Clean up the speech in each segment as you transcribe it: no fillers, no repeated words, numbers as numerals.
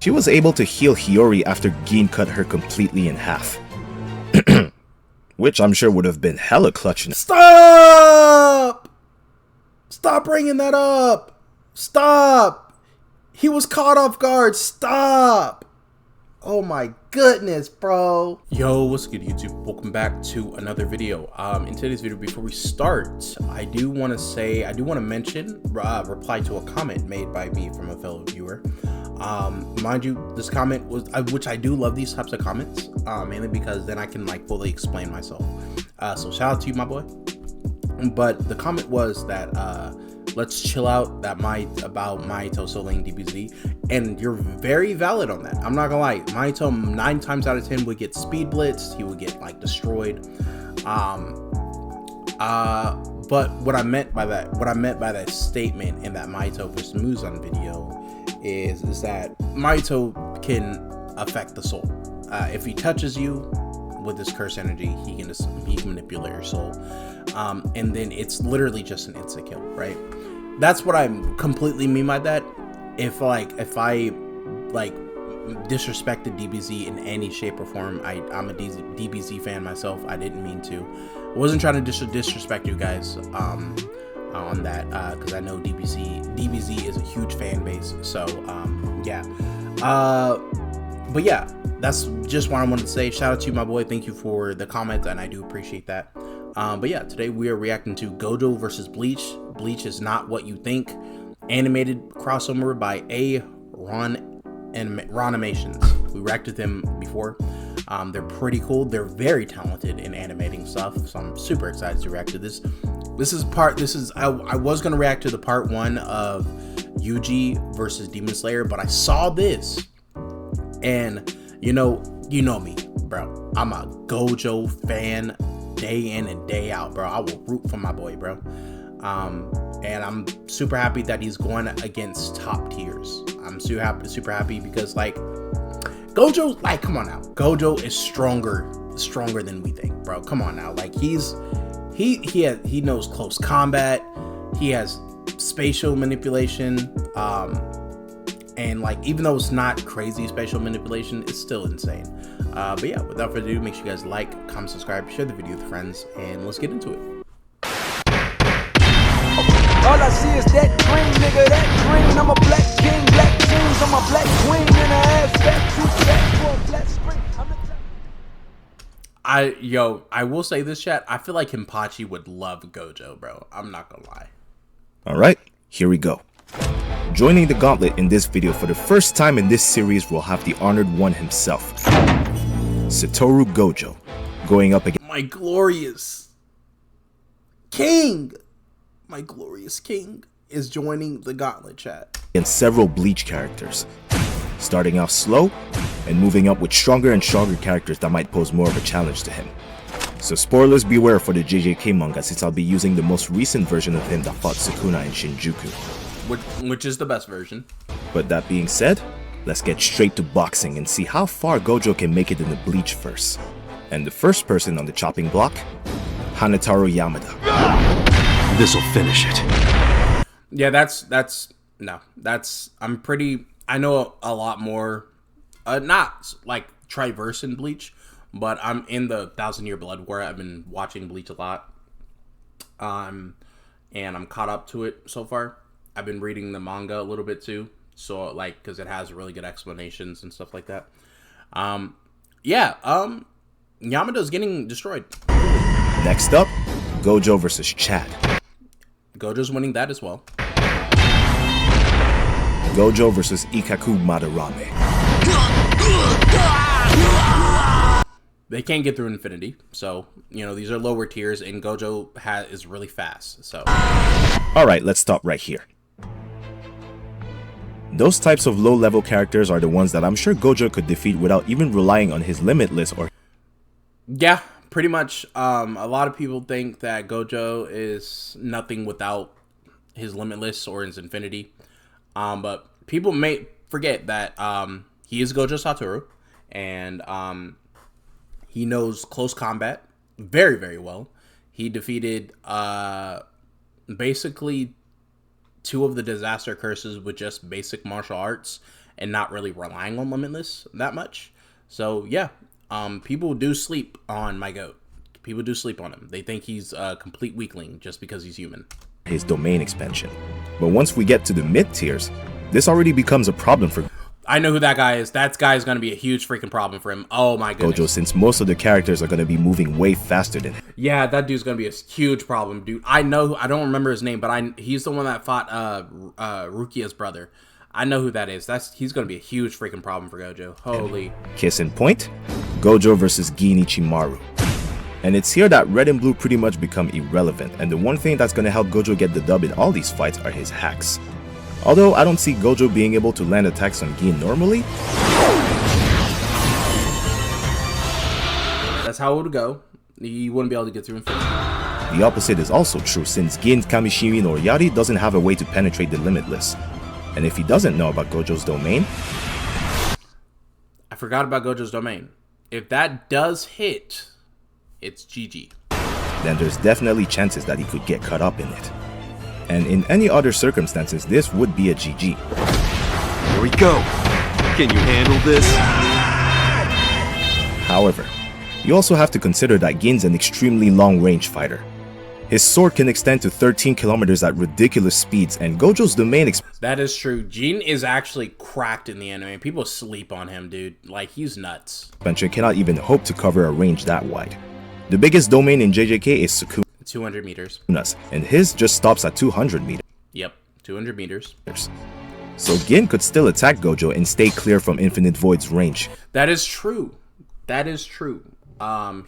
She was able to heal Hiyori after Gin cut her completely in half. Which I'm sure would have been hella clutching. Stop! Stop bringing that up! Stop! He was caught off guard. Stop! Oh my goodness, bro. Yo, what's good, YouTube? Welcome back to another video. In today's video, before we start, I do want to mention, reply to a comment made by me from a fellow viewer. Mind you, this comment was, which I do love these types of comments, mainly because then I can like fully explain myself. So shout out to you, my boy. But the comment was that, let's chill out about Mahito soloing DBZ, and you're very valid on that. I'm not gonna lie, Mahito 9 times out of 10 would get speed blitzed, he would get like destroyed. But what I meant by that statement in that Mahito vs. Muzan video is that Mahito can affect the soul. If he touches you with his curse energy, he can manipulate your soul. And then it's literally just an instant kill, right? That's what I completely mean by that. If I like disrespected DBZ in any shape or form, I'm a DBZ fan myself. I didn't mean to. I wasn't trying to disrespect you guys on that, because I know DBZ is a huge fan base. So yeah. But yeah, that's just what I wanted to say. Shout out to you, my boy. Thank you for the comment, and I do appreciate that. But yeah, today we are reacting to Gojo versus Bleach. Bleach is Not What You Think, animated crossover by Ronimations. We reacted to them before. They're pretty cool. They're very talented in animating stuff, so I'm super excited to react to this. I was gonna react to the part 1 of Yuji versus Demon Slayer, but I saw this, and you know me, bro. I'm a Gojo fan, day in and day out, bro. I will root for my boy, bro. And I'm super happy that he's going against top tiers. I'm super happy because like Gojo, like, come on now, Gojo is stronger than we think, bro. Come on now, like he knows close combat, he has spatial manipulation, and like even though it's not crazy spatial manipulation, it's still insane. But yeah, without further ado, make sure you guys like, comment, subscribe, share the video with friends, and let's get into it. All I see is that green, nigga, that green. I'm a black king, black jeans. I'm a black queen in a ass fat, too fat for a flat screen. I will say this, chat. I feel like Himpachi would love Gojo, bro. I'm not gonna lie. Alright, here we go. Joining the Gauntlet in this video for the first time in this series, we'll have the honored one himself, Satoru Gojo, going up against my glorious king. My glorious king is joining the Gauntlet, chat. And several Bleach characters, starting off slow and moving up with stronger and stronger characters that might pose more of a challenge to him. So spoilers beware for the JJK manga, since I'll be using the most recent version of him that fought Sukuna in Shinjuku. Which is the best version. But that being said, let's get straight to boxing and see how far Gojo can make it in the Bleach verse. And the first person on the chopping block, Hanataro Yamada. This'll finish it. Yeah, I know a lot more, not like Triverse in Bleach, but I'm in the 1000-Year Blood War. I've been watching Bleach a lot, and I'm caught up to it so far. I've been reading the manga a little bit too, so like, because it has really good explanations and stuff like that. Yamada's getting destroyed. Next up, Gojo versus Chad. Gojo's winning that as well. Gojo versus Ikkaku Madarame. They can't get through Infinity, so these are lower tiers, and Gojo is really fast. So, all right, let's stop right here. Those types of low-level characters are the ones that I'm sure Gojo could defeat without even relying on his Limitless or... Yeah, pretty much. A lot of people think that Gojo is nothing without his Limitless or his Infinity. But people may forget that he is Gojo Satoru, and he knows close combat very, very well. He defeated basically 2 of the disaster curses with just basic martial arts, and not really relying on Limitless that much. So yeah, people do sleep on my GOAT. People do sleep on him. They think he's a complete weakling just because he's human. His domain expansion. But once we get to the mid tiers, this already becomes a problem for I know who that guy is. That guy is going to be a huge freaking problem for him. Oh my goodness. Gojo, since most of the characters are going to be moving way faster than him. Yeah, that dude's going to be a huge problem, dude. I know, I don't remember his name, but he's the one that fought Rukia's brother. I know who that is. He's going to be a huge freaking problem for Gojo. Holy. Case in point, Gojo versus Gin Ichimaru. And it's here that red and blue pretty much become irrelevant, and the one thing that's going to help Gojo get the dub in all these fights are his hacks. Although I don't see Gojo being able to land attacks on Gin normally. That's how it would go. He wouldn't be able to get through him. The opposite is also true, since Gin's Kamishiri no Yari doesn't have a way to penetrate the Limitless. And if he doesn't know about Gojo's domain... I forgot about Gojo's domain. If that does hit, it's GG. Then there's definitely chances that he could get caught up in it. And in any other circumstances, this would be a GG. Here we go. Can you handle this? However, you also have to consider that Gin's an extremely long-range fighter. His sword can extend to 13 kilometers at ridiculous speeds, and Gojo's domain That is true. Gin is actually cracked in the anime. People sleep on him, dude. Like, he's nuts. expansion cannot even hope to cover a range that wide. The biggest domain in JJK is Sukuna's, 200 meters. and his just stops at 200 meters. Yep, 200 meters. So Gin could still attack Gojo and stay clear from Infinite Void's range. That is true. That is true.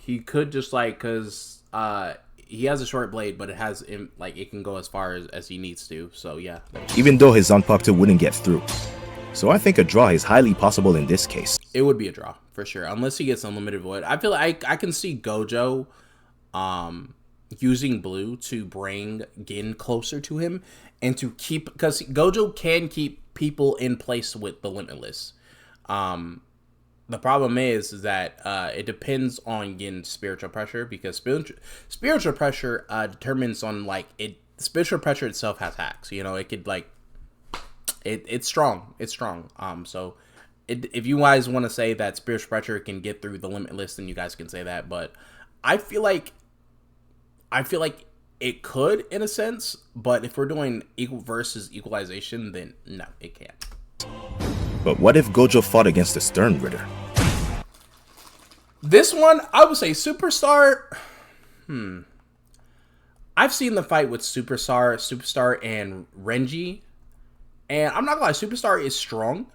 He could just like, cause he has a short blade, but it has like it can go as far as he needs to. So yeah. Even though his Zanpakuto wouldn't get through. So I think a draw is highly possible in this case. It would be a draw for sure, unless he gets unlimited void. I feel like I can see Gojo, using blue to bring Gin closer to him and to keep, because Gojo can keep people in place with the Limitless. The problem is that it depends on Gin's spiritual pressure, because spiritual pressure determines on like it. Spiritual pressure itself has hacks. You know, it could like it's strong. It's strong. So if you guys want to say that spiritual pressure can get through the Limitless, then you guys can say that. But I feel like it could in a sense. But if we're doing equal versus equalization, then no, it can't. But what if Gojo fought against the Stern Ritter? This one, I would say Superstar. I've seen the fight with Superstar and Renji. And I'm not gonna lie, Superstar is strong.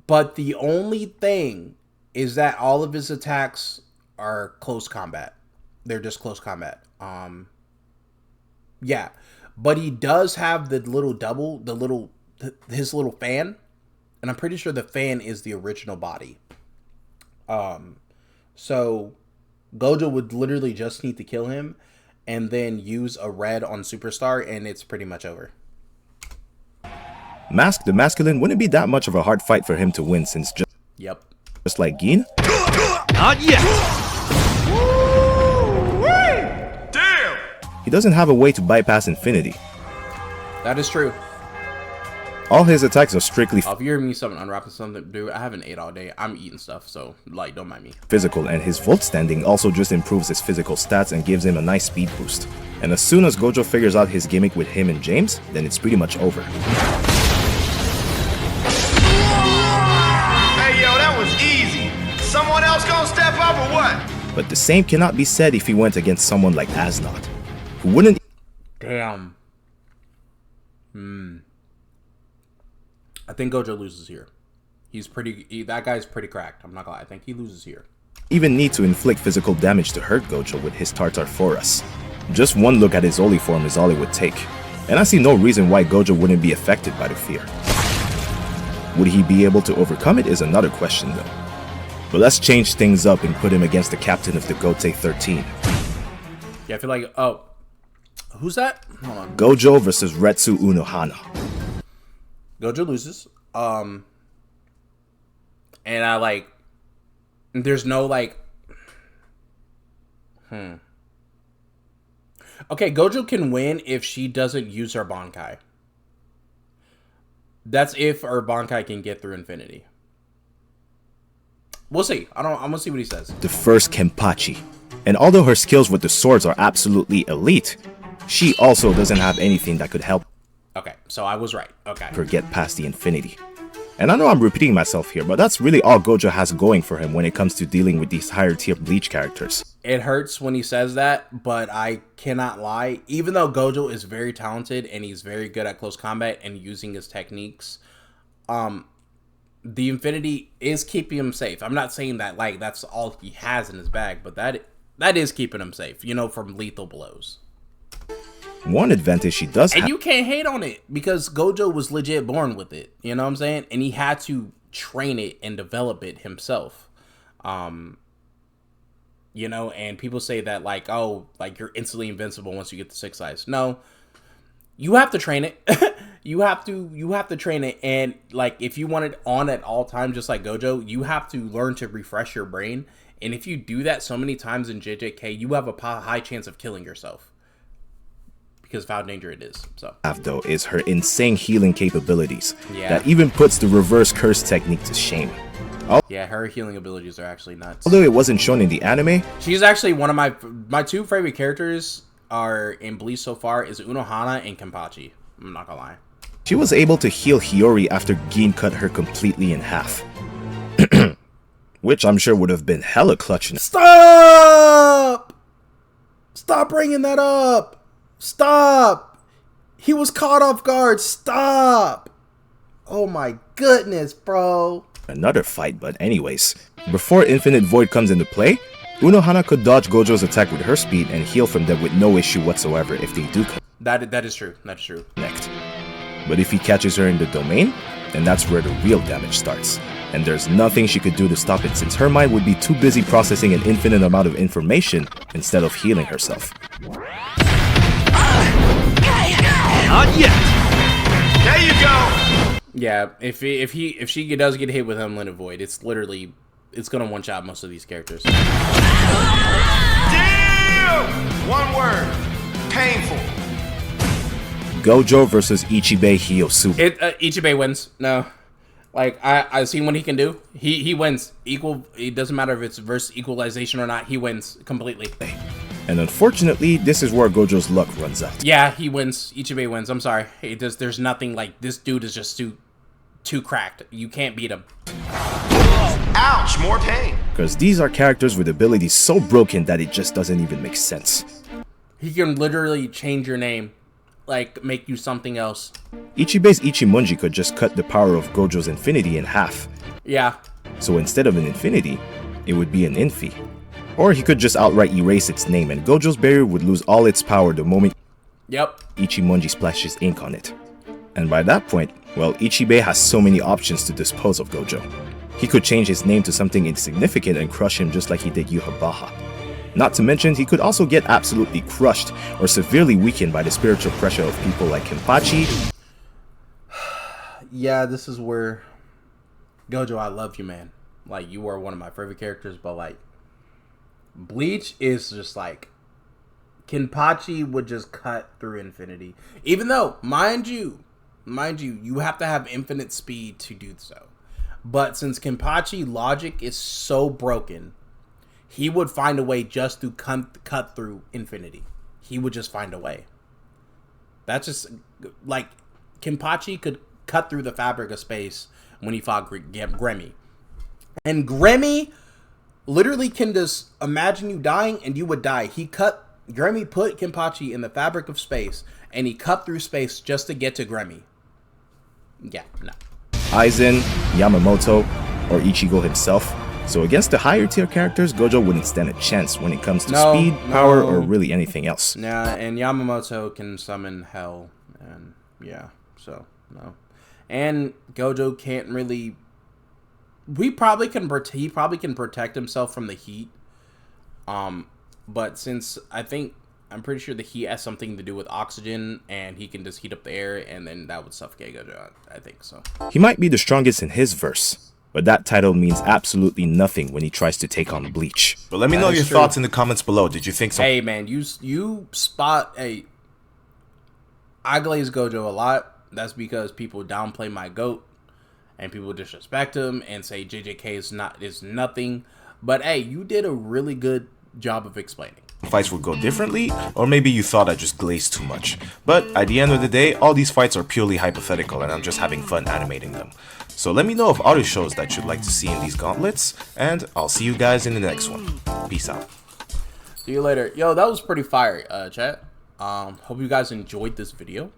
But the only thing is that all of his attacks are close combat. They're just close combat. Yeah. But he does have the little double, his little fan. And I'm pretty sure the fan is the original body. So Gojo would literally just need to kill him and then use a red on Superstar, and it's pretty much over. Mask the Masculine wouldn't be that much of a hard fight for him to win, since just like Gin, Not yet. Damn! he doesn't have a way to bypass Infinity. That is true. All his attacks are strictly If you hear me unwrapping something, dude, I haven't ate all day. I'm eating stuff, so like, don't mind me. physical, and his Volt standing also just improves his physical stats and gives him a nice speed boost. And as soon as Gojo figures out his gimmick with him and James, then it's pretty much over. Hey, yo, that was easy. Someone else gonna step up or what? But the same cannot be said if he went against someone like Asnod, who wouldn't. Damn. I think Gojo loses here. That guy's pretty cracked. I'm not gonna lie. I think he loses here. Even need to inflict physical damage to hurt Gojo with his Tartar Forus. Just one look at his Oli form is all it would take, and I see no reason why Gojo wouldn't be affected by the fear. Would he be able to overcome it is another question though. But let's change things up and put him against the captain of the Gauntlet 13. Yeah, I feel like, oh, who's that? Hold on. Gojo versus Retsu Unohana. Gojo loses. And I like, there's no like, Okay, Gojo can win if she doesn't use her Bankai. That's if Bankai can get through Infinity. We'll see. I'm gonna see what he says. The first Kenpachi. And although her skills with the swords are absolutely elite, she also doesn't have anything that could help Okay, so I was right. Okay. her get past the Infinity. And I know I'm repeating myself here, but that's really all Gojo has going for him when it comes to dealing with these higher tier Bleach characters. It hurts when he says that, but I cannot lie. Even though Gojo is very talented and he's very good at close combat and using his techniques, the Infinity is keeping him safe. I'm not saying that like that's all he has in his bag, but that is keeping him safe, you know, from lethal blows. One advantage she does have, And you can't hate on it because Gojo was legit born with it. You know what I'm saying? And he had to train it and develop it himself. You know, and people say that like, oh, like you're instantly invincible once you get the 6 eyes. No, you have to train it. you have to train it. And like, if you want it on at all times, just like Gojo, you have to learn to refresh your brain. And if you do that so many times in JJK, you have a high chance of killing yourself. Because of how dangerous it is. So though, is her insane healing capabilities. Yeah. That even puts the reverse curse technique to shame. yeah, her healing abilities are actually nuts. Although it wasn't shown in the anime, She's actually one of my two favorite characters are in Bleach so far is Unohana and Kenpachi. I'm not gonna lie. she was able to heal Hiyori after Gin cut her completely in half. Which I'm sure would have been hella clutch. Stop! Stop bringing that up! Stop! He was caught off guard. Stop! Oh my goodness, bro. Another fight, but anyways. Before Infinite Void comes into play, Unohana could dodge Gojo's attack with her speed and heal from them with no issue whatsoever if they do That is true. That is true. connect. But if he catches her in the domain, then that's where the real damage starts. And there's nothing she could do to stop it since her mind would be too busy processing an infinite amount of information instead of healing herself. Not yet. There you go. Yeah, if she does get hit with Unlimited Void, it's gonna one shot most of these characters. Deal! One word. Painful. Gojo versus Ichibe Hyosuba. Ichibe wins. No, like I seen what he can do. He wins. Equal. It doesn't matter if it's versus equalization or not. He wins completely. And unfortunately, this is where Gojo's luck runs out. Yeah, he wins. Ichibe wins. I'm sorry. There's nothing like this dude is just too cracked. You can't beat him. Ouch, more pain. Because these are characters with abilities so broken that it just doesn't even make sense. He can literally change your name, like make you something else. Ichibe's Ichimonji could just cut the power of Gojo's infinity in half. Yeah. So instead of an infinity, it would be an infi. Or he could just outright erase its name and Gojo's barrier would lose all its power the moment Yep. Ichimonji splashes ink on it. And by that point, well, Ichibe has so many options to dispose of Gojo. He could change his name to something insignificant and crush him just like he did Yhwach. Not to mention, he could also get absolutely crushed or severely weakened by the spiritual pressure of people like Kenpachi. Yeah, this is where Gojo, I love you, man. Like, you are one of my favorite characters, but like Bleach is just like Kenpachi would just cut through infinity. Even though, mind you, you have to have infinite speed to do so. But since Kenpachi logic is so broken, he would find a way just to cut through infinity. He would just find a way. That's just like Kenpachi could cut through the fabric of space when he fought Gremmy. And Gremmy literally can just imagine you dying and you would die. Gremmy put Kenpachi in the fabric of space and he cut through space just to get to Gremmy. Yeah, no. Aizen, Yamamoto, or Ichigo himself. So against the higher tier characters, Gojo wouldn't stand a chance when it comes to speed, power, or really anything else. Nah, and Yamamoto can summon hell, and yeah, so no. And Gojo can't really. He probably can protect himself from the heat. But since I'm pretty sure the heat has something to do with oxygen, and he can just heat up the air, and then that would suffocate Gojo. I think so. He might be the strongest in his verse, but that title means absolutely nothing when he tries to take on Bleach. But let me know your thoughts in the comments below. Did you think so? Hey man, you spot I glaze Gojo a lot, That's because people downplay my GOAT and people disrespect him and say JJK is nothing. But hey, you did a really good job of explaining. Fights would go differently, or maybe you thought I just glazed too much. But at the end of the day, all these fights are purely hypothetical and I'm just having fun animating them. So let me know of other shows that you'd like to see in these gauntlets, and I'll see you guys in the next one. Peace out. See you later. Yo, that was pretty fire, chat. Hope you guys enjoyed this video.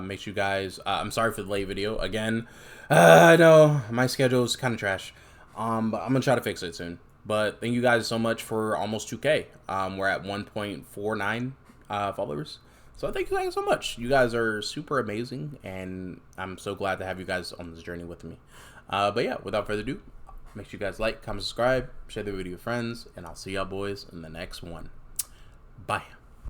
Make sure you guys, I'm sorry for the late video. Again, I know my schedule is kind of trash. But I'm going to try to fix it soon. But thank you guys so much for almost 2K. We're at 1.49 followers. So thank you guys so much. You guys are super amazing, and I'm so glad to have you guys on this journey with me. But yeah, without further ado, make sure you guys like, comment, subscribe, share the video with friends, and I'll see y'all boys in the next one. Bye.